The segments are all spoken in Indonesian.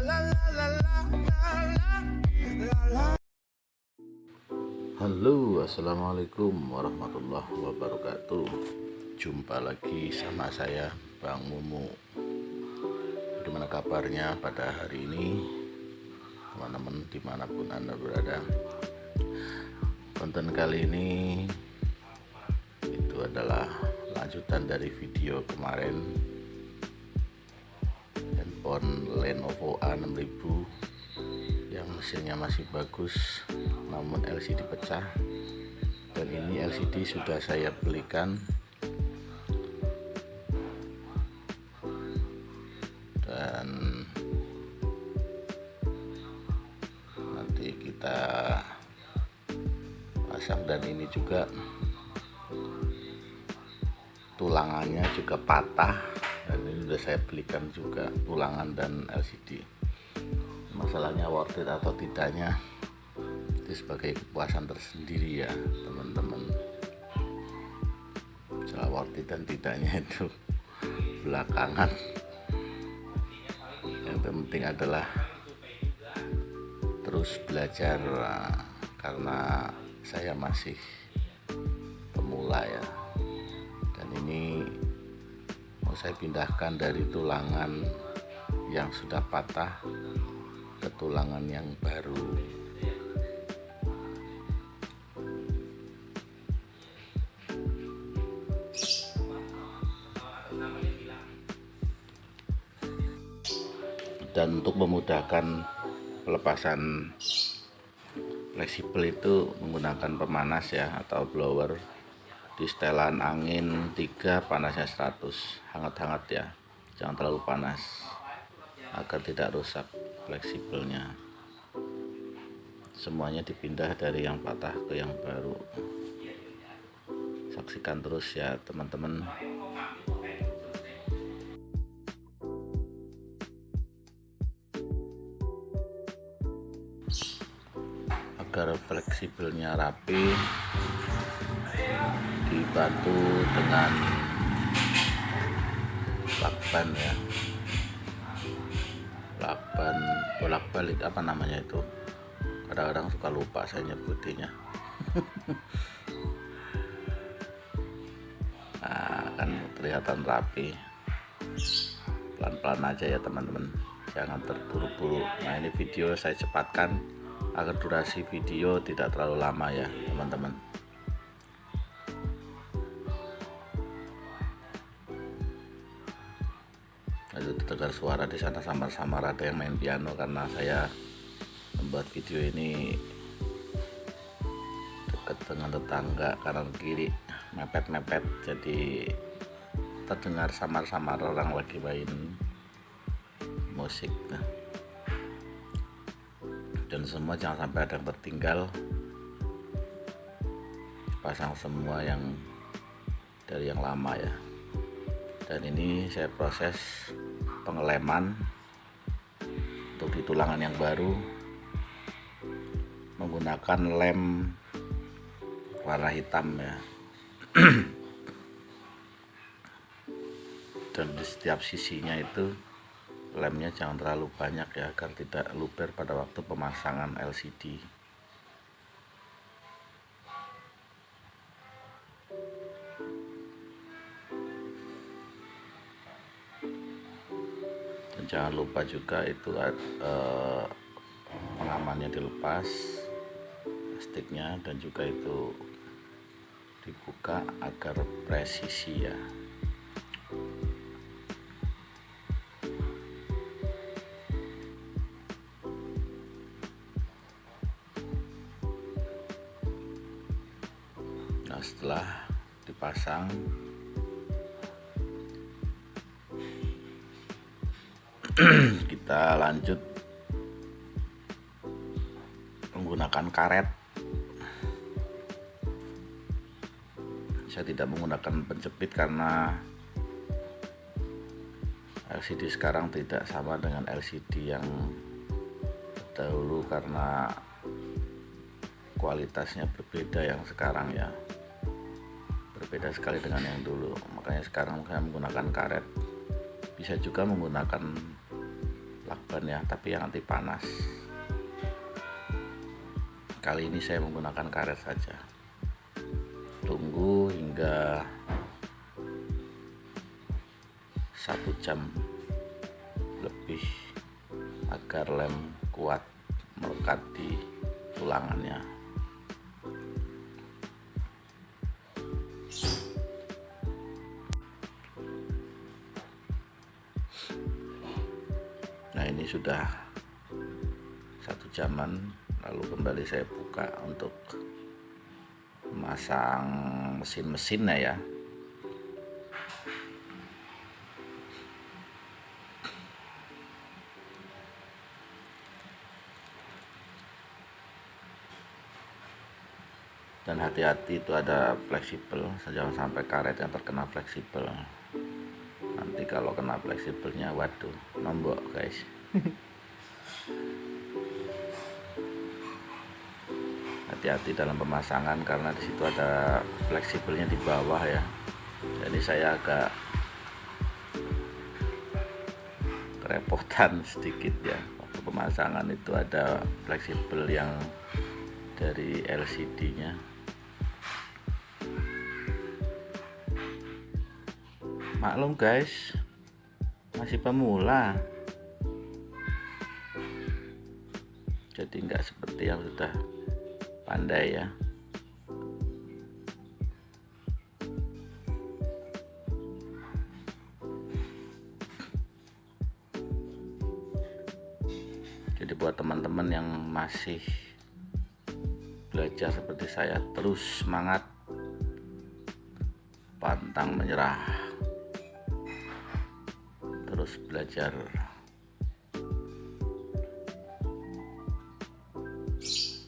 Halo, assalamualaikum warahmatullahi wabarakatuh. Jumpa lagi sama saya, Bang Mumu. Gimana kabarnya pada hari ini, teman-teman dimanapun Anda berada? Konten kali ini itu adalah lanjutan dari video kemarin, handphone Lenovo A6000 yang mesinnya masih bagus namun LCD pecah, dan ini LCD sudah saya belikan dan nanti kita pasang. Dan ini juga tulangannya juga patah, dan ini sudah saya belikan juga tulangan dan LCD. Masalahnya worth it atau tidaknya itu sebagai kepuasan tersendiri ya teman-teman. Masalah worth it dan tidaknya itu belakangan. Yang penting adalah terus belajar, karena saya masih pemula ya. Dan ini mau saya pindahkan dari tulangan yang sudah patah ke tulangan yang baru. Dan untuk memudahkan pelepasan fleksibel itu menggunakan pemanas ya, atau blower di setelan angin 3, panasnya 100, hangat-hangat ya, jangan terlalu panas agar tidak rusak fleksibelnya. Semuanya dipindah dari yang patah ke yang baru. Saksikan terus ya teman-teman. Agar fleksibelnya rapi, dibantu dengan lakban ya, lakban bolak-balik, apa namanya itu, kadang-kadang suka lupa saya nyebutnya. Nah, kan kelihatan rapi. Pelan-pelan aja ya teman-teman, jangan terburu-buru. Nah, ini video saya cepatkan agar durasi video tidak terlalu lama ya teman-teman. Itu terdengar suara di sana samar-samar ada yang main piano, karena saya membuat video ini dekat dengan tetangga kanan kiri, mepet-mepet, jadi terdengar samar-samar orang lagi main musik. Nah, dan semua jangan sampai ada yang tertinggal, pasang semua yang dari yang lama ya. Dan ini saya proses pengeleman untuk di tulangan yang baru menggunakan lem warna hitam ya. Dan di setiap sisinya itu lemnya jangan terlalu banyak ya, agar tidak luber pada waktu pemasangan LCD. Dan jangan lupa juga itu pengamannya dilepas plastiknya, dan juga itu dibuka agar presisi ya. Nah, setelah dipasang, kita lanjut menggunakan karet. Saya tidak menggunakan penjepit karena LCD sekarang tidak sama dengan LCD yang dahulu, karena kualitasnya berbeda yang sekarang ya, berbeda sekali dengan yang dulu. Makanya sekarang saya menggunakan karet. Bisa juga menggunakan ban ya, tapi yang anti panas. Kali ini saya menggunakan karet saja. Tunggu hingga 1 jam lebih agar lem kuat melekat di tulangannya. Nah, ini sudah 1 jaman, lalu kembali saya buka untuk memasang mesin-mesinnya ya. Dan hati-hati, itu ada fleksibel, jangan sampai karet yang terkena fleksibel. Nanti kalau kena fleksibelnya, waduh, nombok guys. Hati-hati dalam pemasangan karena di situ ada fleksibelnya di bawah ya. Jadi saya agak kerepotan sedikit ya. Waktu pemasangan itu ada fleksibel yang dari LCD-nya. Maklum guys, masih pemula, jadi nggak seperti yang sudah pandai ya. Jadi buat teman-teman yang masih belajar seperti saya, terus semangat, pantang menyerah, terus belajar.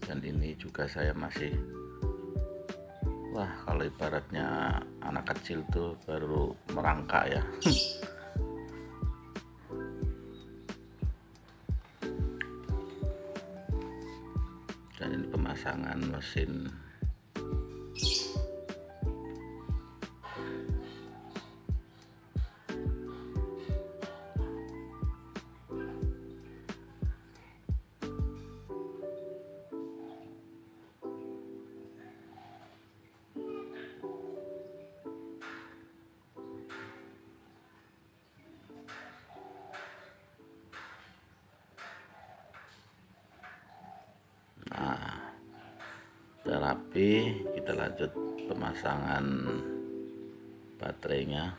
Dan ini juga saya masih, wah, kalau ibaratnya anak kecil tuh baru merangkak ya. Dan ini pemasangan mesin. Nah, udah rapi, kita lanjut pemasangan baterainya.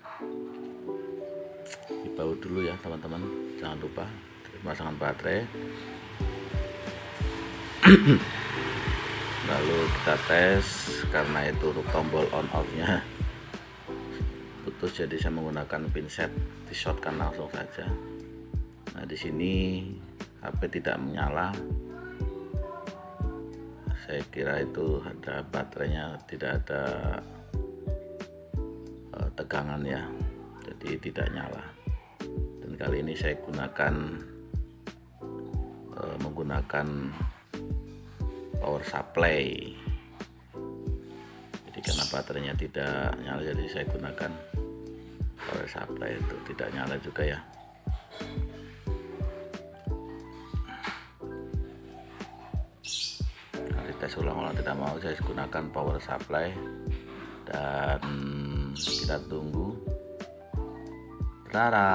Dibaut dulu ya teman-teman, jangan lupa pemasangan baterai. Lalu kita tes, karena itu untuk tombol on off nya putus, jadi saya menggunakan pinset, di-shotkan langsung saja. Nah, di sini HP tidak menyala. Saya kira itu ada baterainya, tidak ada tegangan ya, jadi tidak nyala. Dan kali ini saya menggunakan power supply. Jadi karena baterainya tidak nyala, jadi saya gunakan power supply, itu tidak nyala juga ya. Tes ulang-ulang tidak mau, saya gunakan power supply. Dan kita tunggu. Tada,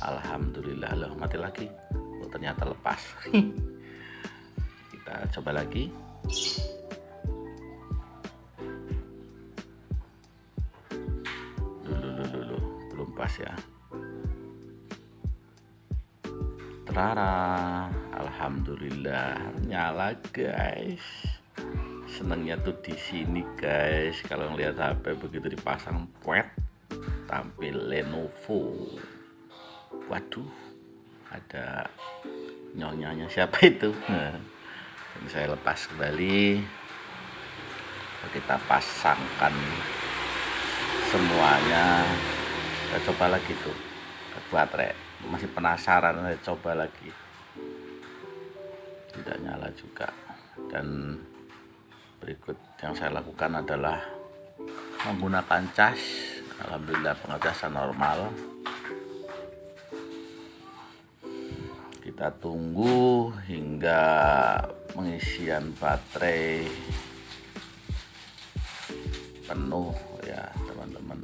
alhamdulillah, loh, mati lagi. Oh, ternyata lepas. Kita coba lagi. Dulu, belum pas ya. Tada, alhamdulillah, nyala guys. Senangnya tuh di sini guys, kalau ngelihat HP begitu dipasang, puet, tampil Lenovo. Waduh, ada nyonyanya siapa itu? Nah, ini saya lepas kembali, kita pasangkan semuanya. Kita coba lagi tuh baterai, masih penasaran, saya coba lagi, tidak nyala juga. Dan berikut yang saya lakukan adalah menggunakan cas. Alhamdulillah pengecasan normal. Kita tunggu hingga pengisian baterai penuh ya teman-teman.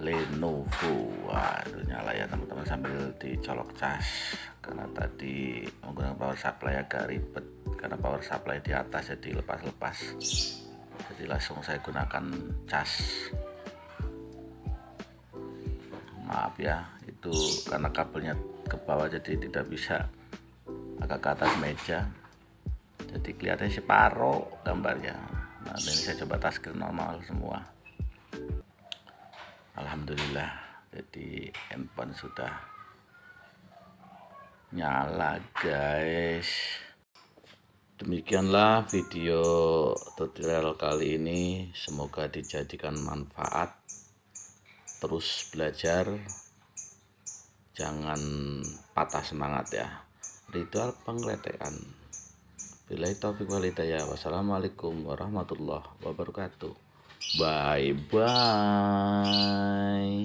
Lenovo, wah itu nyala ya teman-teman sambil dicolok cas, karena tadi menggunakan power supply agak ribet karena power supply di atas jadi lepas-lepas, jadi langsung saya gunakan cas. Maaf ya, itu karena kabelnya ke bawah jadi tidak bisa, agak ke atas meja, jadi kelihatannya separuh gambarnya. Nah ini saya coba touchscreen normal semua. Alhamdulillah, jadi handphone sudah nyala guys. Demikianlah video tutorial kali ini, semoga dijadikan manfaat. Terus belajar, jangan patah semangat ya. Ritual penggeletekan. Billahi taufiq wal hidayah. Wassalamualaikum warahmatullahi wabarakatuh. Bye bye.